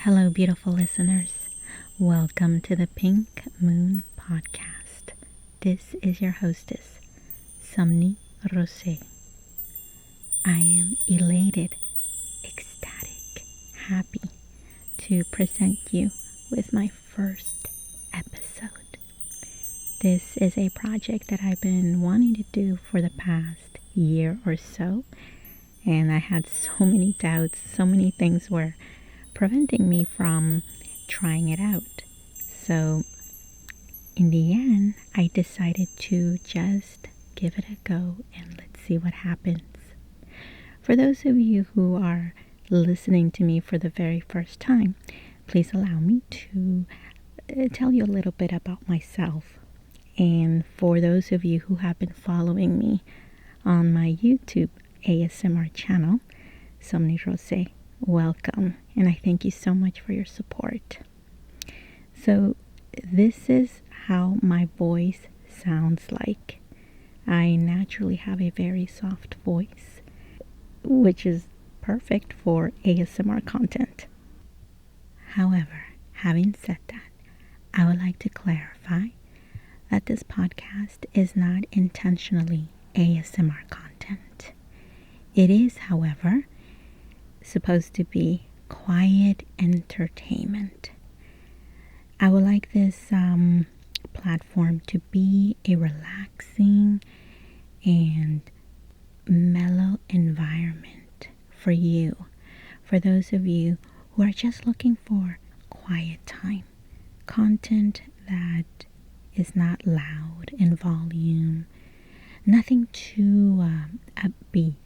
Hello, beautiful listeners. Welcome to the Pink Moon Podcast. This is your hostess, Somni Rosae. I am elated, ecstatic, happy to present you with my first episode. This is a project that I've been wanting to do for the past year or so, and I had so many doubts, so many things were preventing me from trying it out. So in the end, I decided to just give it a go and let's see what happens. For those of you who are listening to me for the very first time, please allow me to tell you a little bit about myself. And for those of you who have been following me on my YouTube ASMR channel, Somni Rosae, welcome, and I thank you so much for your support. So this is how my voice sounds like. I naturally have a very soft voice, which is perfect for ASMR content. However, having said that, I would like to clarify that this podcast is not intentionally ASMR content. It is, however, supposed to be quiet entertainment. I would like this platform to be a relaxing and mellow environment for you, for those of you who are just looking for quiet time, content that is not loud in volume, nothing too upbeat.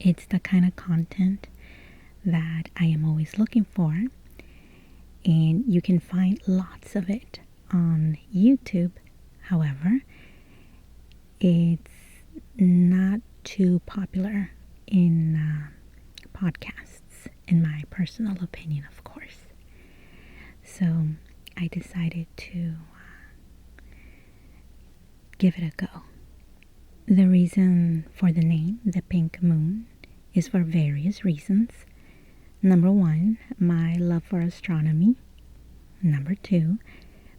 It's the kind of content that I am always looking for, and you can find lots of it on YouTube. However, it's not too popular in podcasts, in my personal opinion, of course. So I decided to give it a go. The reason for the name, the Pink Moon, is for various reasons. Number one, my love for astronomy. Number two,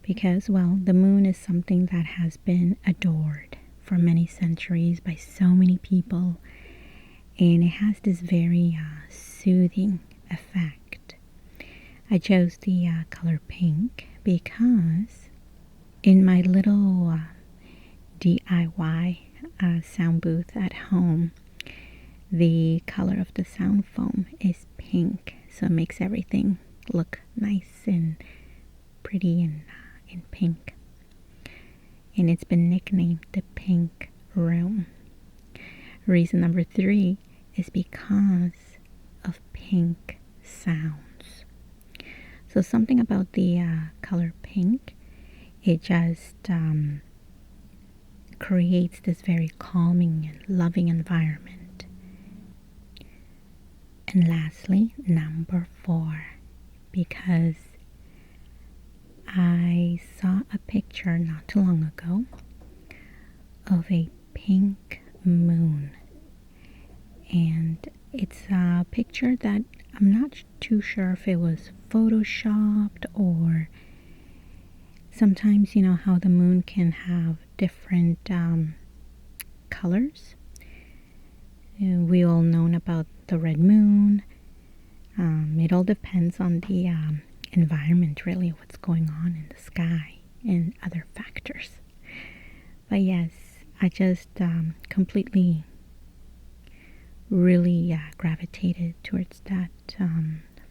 because, well, the moon is something that has been adored for many centuries by so many people, and it has this very soothing effect. I chose the color pink because in my little DIY sound booth at home, the color of the sound foam is pink, so it makes everything look nice and pretty and in pink. And it's been nicknamed the Pink Room. Reason number three is because of pink sounds. So something about the color pink, it just creates this very calming and loving environment. And lastly, number four, because I saw a picture not too long ago of a pink moon. And it's a picture that I'm not too sure if it was photoshopped or sometimes, you know how the moon can have different colors. We all know about the red moon. It all depends on the environment, really, what's going on in the sky and other factors. But yes, I just completely really gravitated towards that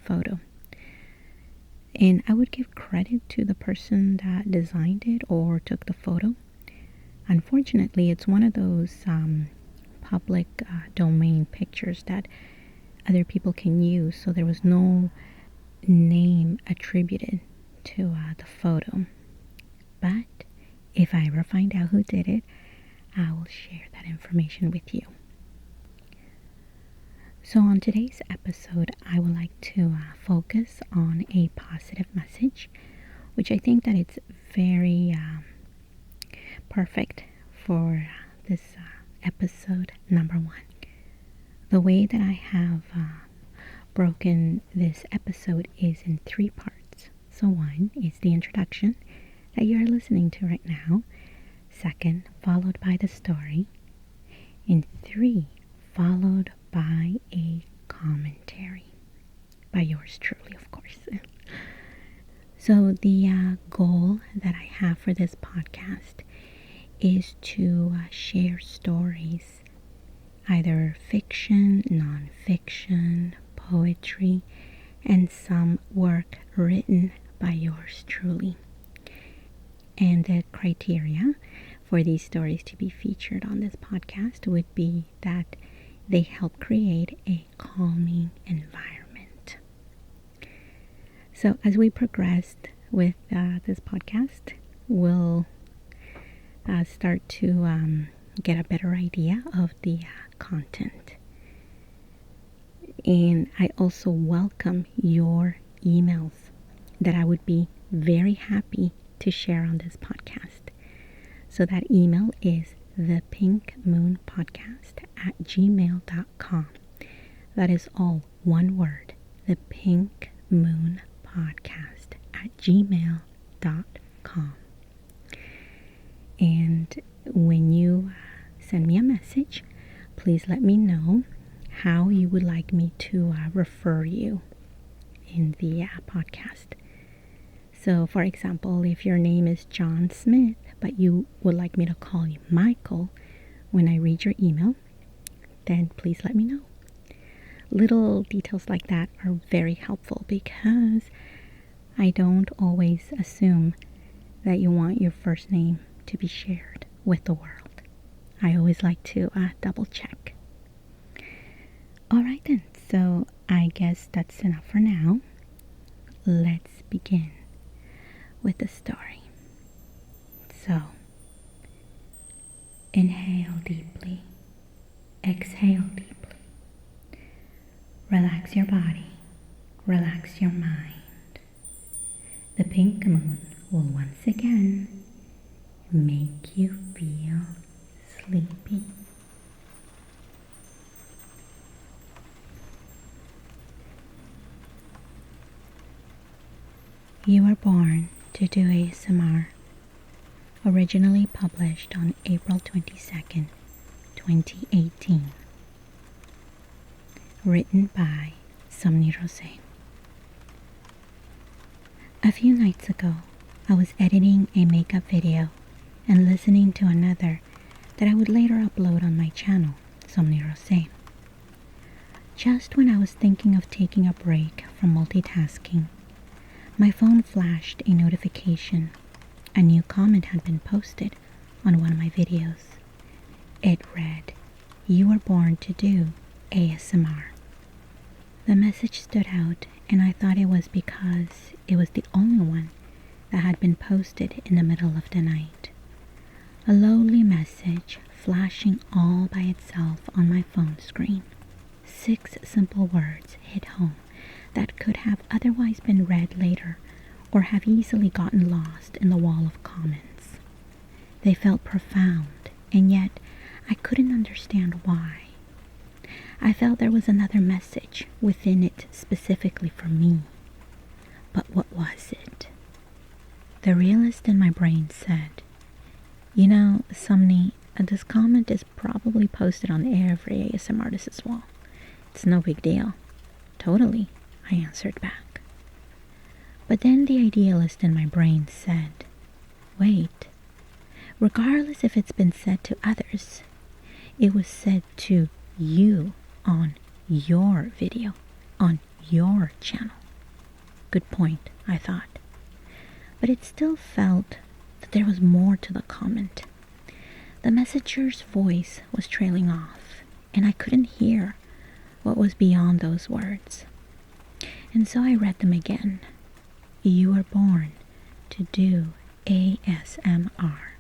photo. And I would give credit to the person that designed it or took the photo. Unfortunately, it's one of those public domain pictures that other people can use, so there was no name attributed to the photo. But if I ever find out who did it, I will share that information with you. So on today's episode, I would like to focus on a positive message, which I think that it's very perfect for this episode number one. The way that I have broken this episode is in 3 parts. So 1 is the introduction that you are listening to right now. 2nd, followed by the story. And 3, followed by a commentary. By yours truly, of course. So the goal that I have for this podcast is to share stories, either fiction, non-fiction, poetry, and some work written by yours truly. And the criteria for these stories to be featured on this podcast would be that they help create a calming environment. So as we progressed with this podcast, we'll start to get a better idea of the content. And I also welcome your emails that I would be very happy to share on this podcast. So that email is thepinkmoonpodcast@gmail.com. That is all one word, thepinkmoonpodcast@gmail.com. And when you send me a message, please let me know how you would like me to refer you in the podcast. So, for example, if your name is John Smith, but you would like me to call you Michael when I read your email, then please let me know. Little details like that are very helpful because I don't always assume that you want your first name to be shared with the world. I always like to double check. Alright then, so I guess that's enough for now. Let's begin with the story. So, inhale deeply, exhale deeply. Relax your body, relax your mind. The pink moon will once again make you feel sleepy. You were born to do ASMR. Originally published on April 22nd, 2018. Written by Somni Rosae. A few nights ago, I was editing a makeup video and listening to another that I would later upload on my channel, Somni Rosae. Just when I was thinking of taking a break from multitasking, my phone flashed a notification. A new comment had been posted on one of my videos. It read, "You were born to do ASMR." The message stood out, and I thought it was because it was the only one that had been posted in the middle of the night. A lowly message flashing all by itself on my phone screen. 6 simple words hit home that could have otherwise been read later or have easily gotten lost in the wall of comments. They felt profound, and yet I couldn't understand why. I felt there was another message within it specifically for me. But what was it? The realist in my brain said, "You know, Somni, this comment is probably posted on every ASM artist's wall. It's no big deal." "Totally," I answered back. But then the idealist in my brain said, "Wait, regardless if it's been said to others, it was said to you on your video, on your channel." Good point, I thought. But it still felt that there was more to the comment. The messenger's voice was trailing off, and I couldn't hear what was beyond those words. And so I read them again. You were born to do ASMR.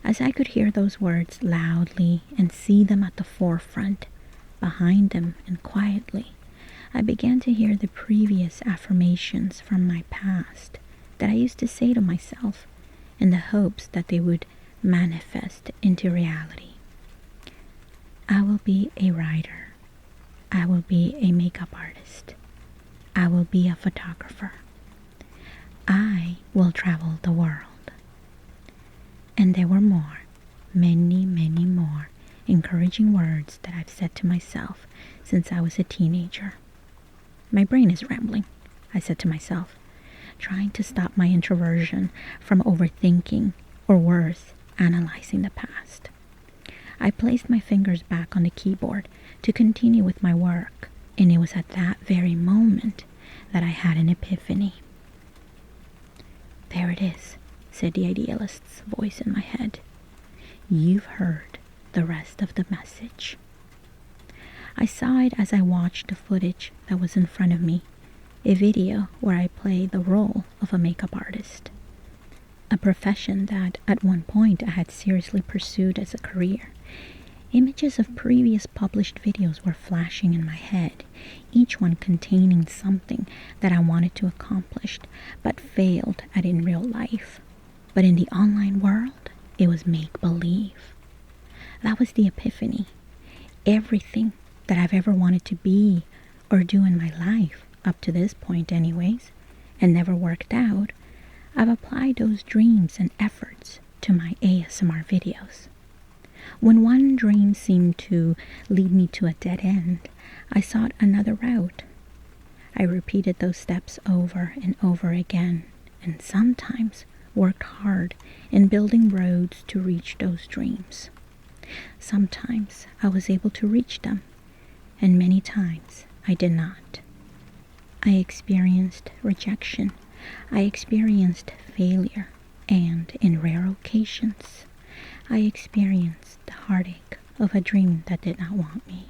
As I could hear those words loudly and see them at the forefront, behind them and quietly, I began to hear the previous affirmations from my past that I used to say to myself in the hopes that they would manifest into reality. I will be a writer. I will be a makeup artist. I will be a photographer. I will travel the world. And there were more, many, many more encouraging words that I've said to myself since I was a teenager. My brain is rambling, I said to myself, trying to stop my introversion from overthinking, or worse, analyzing the past. I placed my fingers back on the keyboard to continue with my work, and it was at that very moment that I had an epiphany. There it is, said the idealist's voice in my head. You've heard the rest of the message. I sighed as I watched the footage that was in front of me, a video where I play the role of a makeup artist, a profession that at one point I had seriously pursued as a career. Images of previous published videos were flashing in my head, each one containing something that I wanted to accomplish but failed at in real life. But in the online world, it was make-believe. That was the epiphany. Everything that I've ever wanted to be or do in my life, up to this point anyways, and never worked out, I've applied those dreams and efforts to my ASMR videos. When one dream seemed to lead me to a dead end, I sought another route. I repeated those steps over and over again, and sometimes worked hard in building roads to reach those dreams. Sometimes I was able to reach them, and many times I did not. I experienced rejection. I experienced failure, and in rare occasions, I experienced the heartache of a dream that did not want me.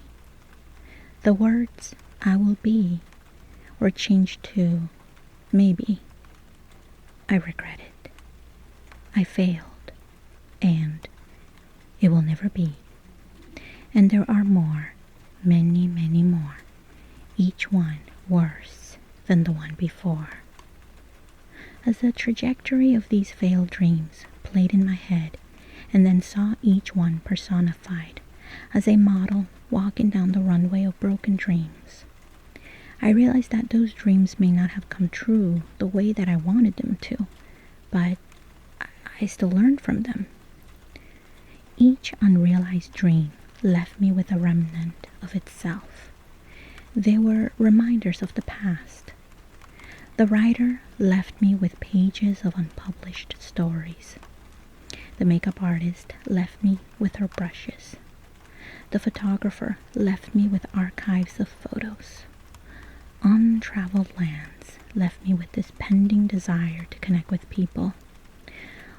The words, I will be, were changed to, maybe. I regret it. I failed, and it will never be. And there are more, many, many more, each one worse than the one before. As the trajectory of these failed dreams played in my head, and then saw each one personified as a model walking down the runway of broken dreams, I realized that those dreams may not have come true the way that I wanted them to, but I still learned from them. Each unrealized dream left me with a remnant of itself. They were reminders of the past. The writer left me with pages of unpublished stories. The makeup artist left me with her brushes. The photographer left me with archives of photos. Untraveled lands left me with this pending desire to connect with people.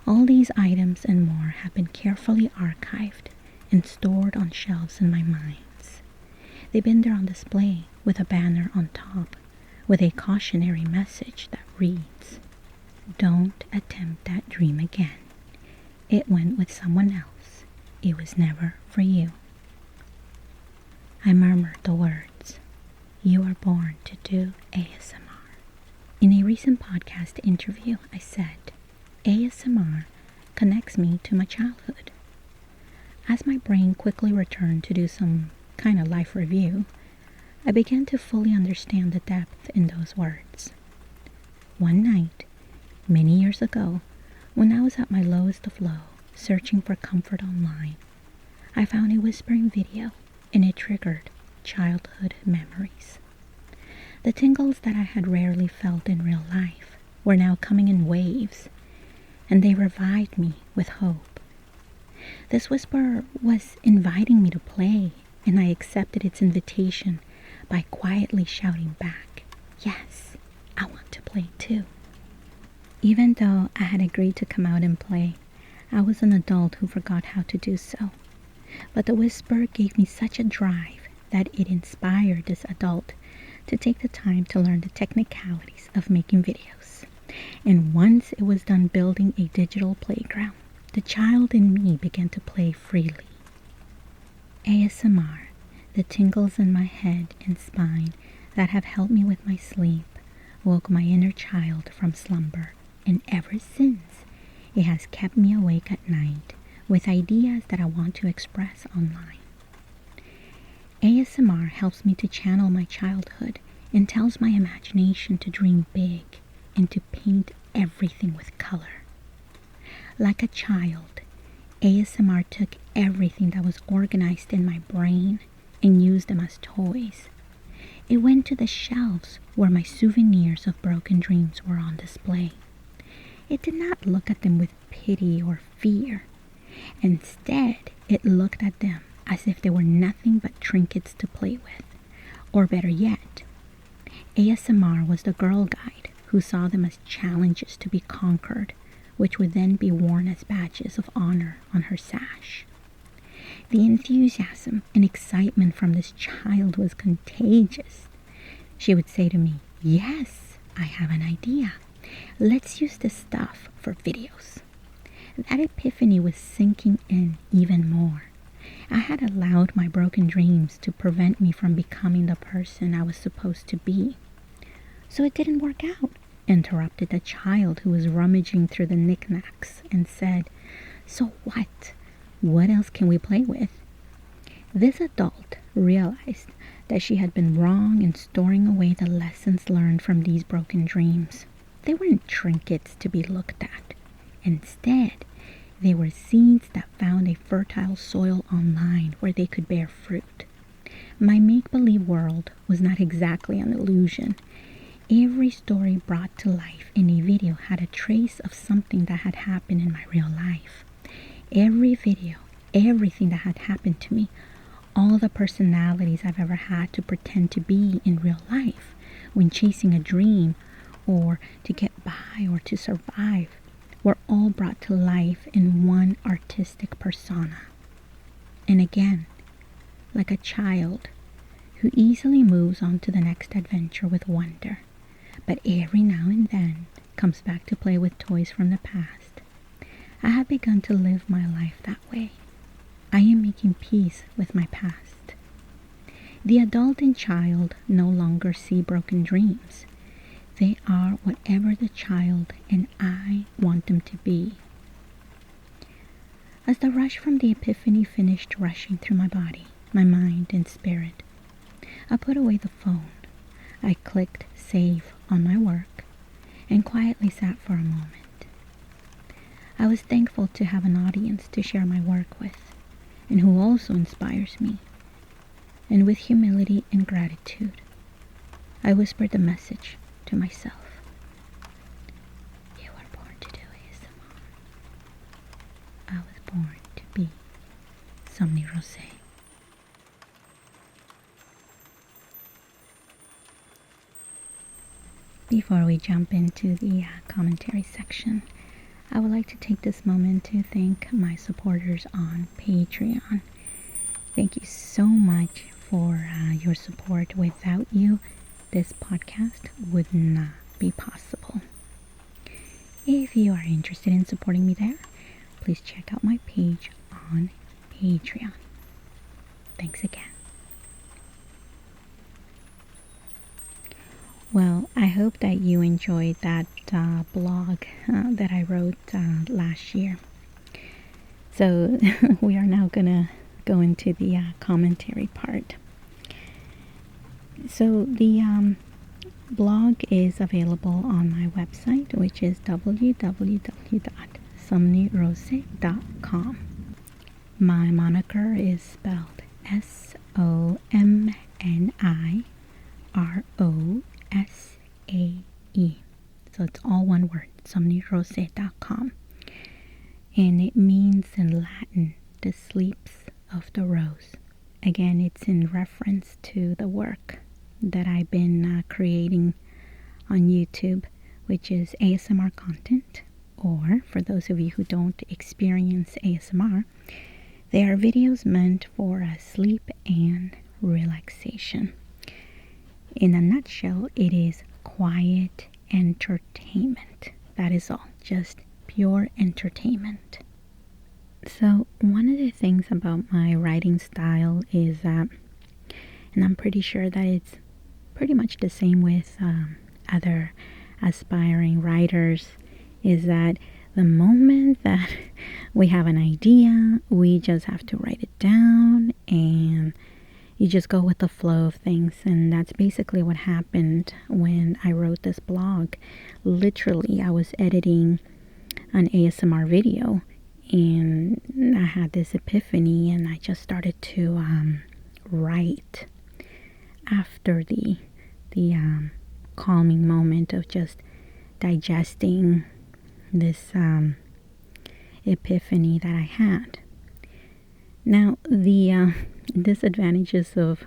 All these items and more have been carefully archived and stored on shelves in my minds. They've been there on display with a banner on top with a cautionary message that reads, "Don't attempt that dream again. It went with someone else. It was never for you." I murmured the words, "You are born to do ASMR." In a recent podcast interview, I said, ASMR connects me to my childhood. As my brain quickly returned to do some kind of life review, I began to fully understand the depth in those words. One night, many years ago, when I was at my lowest of low, searching for comfort online, I found a whispering video, and it triggered childhood memories. The tingles that I had rarely felt in real life were now coming in waves, and they revived me with hope. This whisper was inviting me to play, and I accepted its invitation by quietly shouting back, "Yes, I want to play too." Even though I had agreed to come out and play, I was an adult who forgot how to do so. But the whisper gave me such a drive that it inspired this adult to take the time to learn the technicalities of making videos. And once it was done building a digital playground, the child in me began to play freely. ASMR, the tingles in my head and spine that have helped me with my sleep, woke my inner child from slumber, and ever since, it has kept me awake at night with ideas that I want to express online. ASMR helps me to channel my childhood and tells my imagination to dream big and to paint everything with color. Like a child, ASMR took everything that was organized in my brain and used them as toys. It went to the shelves where my souvenirs of broken dreams were on display. It did not look at them with pity or fear. Instead, it looked at them as if they were nothing but trinkets to play with. Or better yet, ASMR was the girl guide who saw them as challenges to be conquered, which would then be worn as badges of honor on her sash. The enthusiasm and excitement from this child was contagious. She would say to me, "Yes, I have an idea. Let's use this stuff for videos." That epiphany was sinking in even more. I had allowed my broken dreams to prevent me from becoming the person I was supposed to be. "So it didn't work out," interrupted the child who was rummaging through the knickknacks and said, "So what? What else can we play with?" This adult realized that she had been wrong in storing away the lessons learned from these broken dreams. They weren't trinkets to be looked at. Instead, they were seeds that found a fertile soil online where they could bear fruit. My make-believe world was not exactly an illusion. Every story brought to life in a video had a trace of something that had happened in my real life. Every video, everything that had happened to me, all the personalities I've ever had to pretend to be in real life when chasing a dream or to get by or to survive, were all brought to life in one artistic persona. And again, like a child who easily moves on to the next adventure with wonder, but every now and then comes back to play with toys from the past, I have begun to live my life that way. I am making peace with my past. The adult and child no longer see broken dreams. They are whatever the child and I want them to be. As the rush from the epiphany finished rushing through my body, my mind, and spirit, I put away the phone. I clicked save on my work and quietly sat for a moment. I was thankful to have an audience to share my work with, and who also inspires me. And with humility and gratitude, I whispered the message to myself. You were born to do ASMR. I was born to be Somni Rosae. Before we jump into the commentary section, I would like to take this moment to thank my supporters on Patreon. Thank you so much for your support. Without you, this podcast would not be possible. If you are interested in supporting me there, please check out my page on Patreon. Thanks again. Well, I hope that you enjoyed that blog that I wrote last year. So we are now gonna go into the commentary part. So the blog is available on my website, which is www.somnirosae.com. My moniker is spelled SOMNIROSAE. So it's all one word, somnirosae.com. And it means in Latin, the sleeps of the rose. Again, it's in reference to the work that I've been creating on YouTube, which is ASMR content, or for those of you who don't experience ASMR, they are videos meant for sleep and relaxation. In a nutshell, it is quiet entertainment. That is all, just pure entertainment. So one of the things about my writing style is that, and I'm pretty sure that it's pretty much the same with other aspiring writers, is that the moment that we have an idea, we just have to write it down and, you just go with the flow of things. And that's basically what happened when I wrote this blog. Literally, I was editing an ASMR video and I had this epiphany, and I just started to write after the calming moment of just digesting this epiphany that I had. Now, the disadvantages of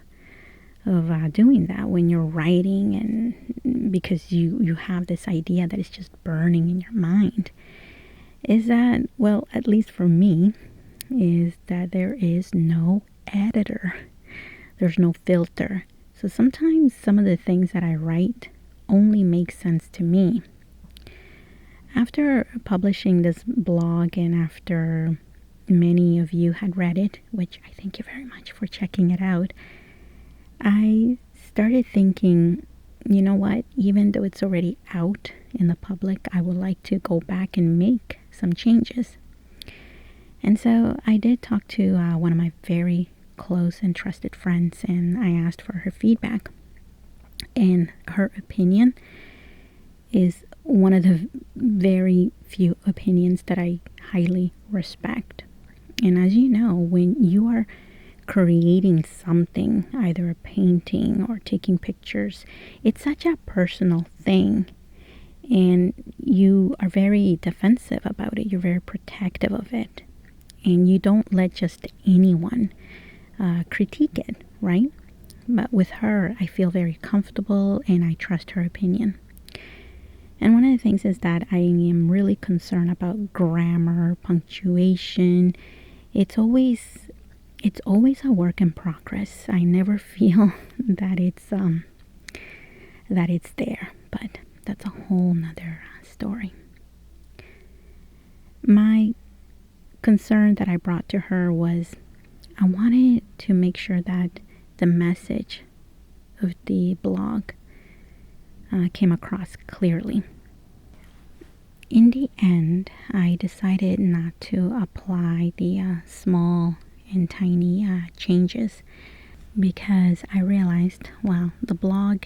doing that when you're writing, and because you have this idea that it's just burning in your mind, is that, well, at least for me, is that there is no editor. There's no filter. So sometimes some of the things that I write only make sense to me. After publishing this blog, and after many of you had read it, which I thank you very much for checking it out, I started thinking, you know what, even though it's already out in the public, I would like to go back and make some changes. And so I did talk to one of my very close and trusted friends, and I asked for her feedback. And her opinion is one of the very few opinions that I highly respect. And as you know, when you are creating something, either a painting or taking pictures, it's such a personal thing. And you are very defensive about it. You're very protective of it. And you don't let just anyone critique it, right? But with her, I feel very comfortable and I trust her opinion. And one of the things is that I am really concerned about grammar, punctuation. It's always a work in progress. I never feel that it's there, but that's a whole nother story. My concern that I brought to her was I wanted to make sure that the message of the blog came across clearly. In the end, I decided not to apply the small and tiny changes, because I realized, well, the blog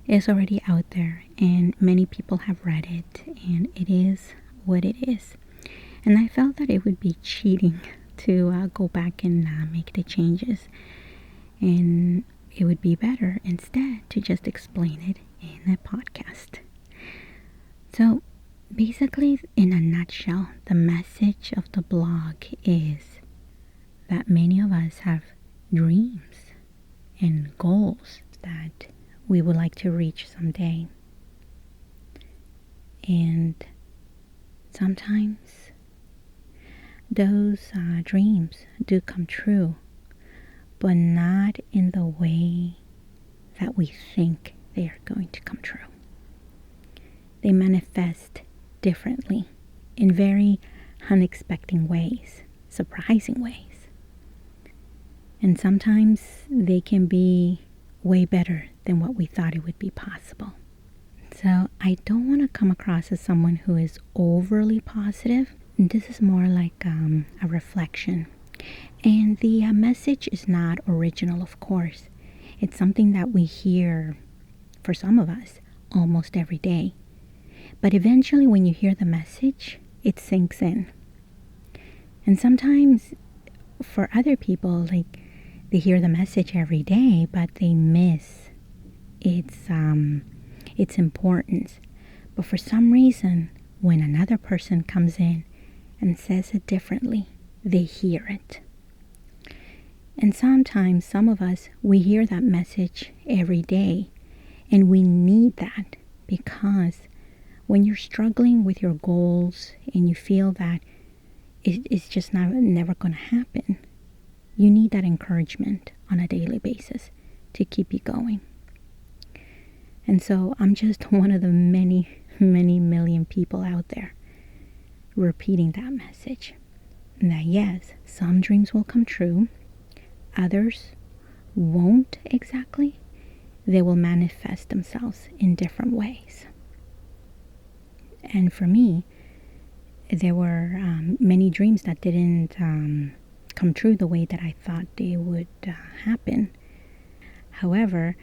is already out there and many people have read it, and it is what it is. And I felt that it would be cheating to go back and make the changes, and it would be better instead to just explain it in a podcast. So basically, in a nutshell, the message of the blog is that many of us have dreams and goals that we would like to reach someday. And sometimes those dreams do come true, but not in the way that we think they are going to come true. They manifest differently in very unexpected ways, surprising ways. And sometimes they can be way better than what we thought it would be possible. So I don't want to come across as someone who is overly positive. This is more like a reflection. And the message is not original, of course. It's something that we hear, for some of us, almost every day. But eventually when you hear the message, it sinks in. And sometimes for other people, like, they hear the message every day, but they miss its importance. But for some reason, when another person comes in and says it differently, they hear it. And sometimes, some of us, we hear that message every day, and we need that, because when you're struggling with your goals and you feel that it's just never going to happen, you need that encouragement on a daily basis to keep you going. And so I'm just one of the many, many million people out there repeating that message. That yes, some dreams will come true, others won't exactly. They will manifest themselves in different ways. And for me, there were many dreams that didn't come true the way that I thought they would happen. However,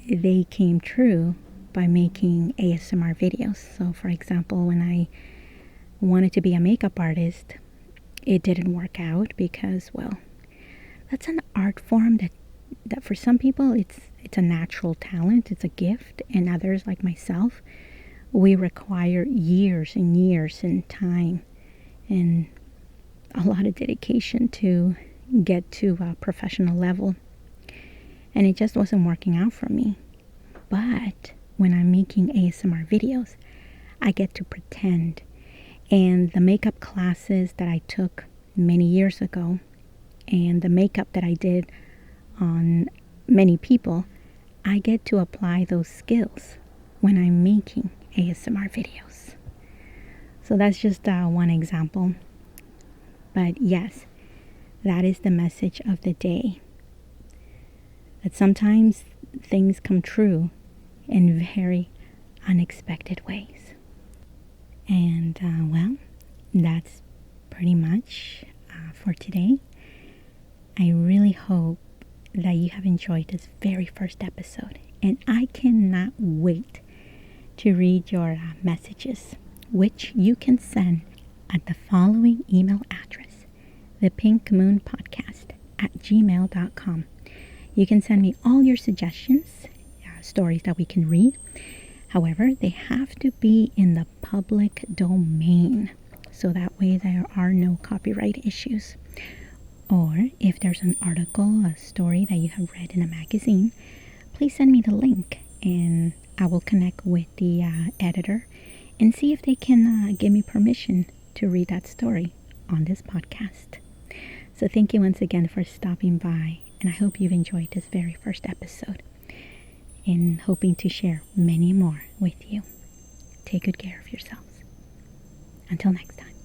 they came true by making ASMR videos. So for example, when I wanted to be a makeup artist, it didn't work out because, well, that's an art form that for some people it's a natural talent, it's a gift, and others like myself, we require years and years and time and a lot of dedication to get to a professional level. And it just wasn't working out for me. But when I'm making ASMR videos, I get to pretend. And the makeup classes that I took many years ago and the makeup that I did on many people, I get to apply those skills when I'm making ASMR videos. So that's just one example. But yes, that is the message of the day. That sometimes things come true in very unexpected ways. And well, that's pretty much for today. I really hope that you have enjoyed this very first episode. And I cannot wait to read your messages, which you can send at the following email address, thepinkmoonpodcast@gmail.com. You can send me all your suggestions, stories that we can read. However, they have to be in the public domain, so that way there are no copyright issues. Or if there's an article, a story that you have read in a magazine, please send me the link and I will connect with the editor and see if they can give me permission to read that story on this podcast. So thank you once again for stopping by, and I hope you've enjoyed this very first episode and hoping to share many more with you. Take good care of yourselves. Until next time.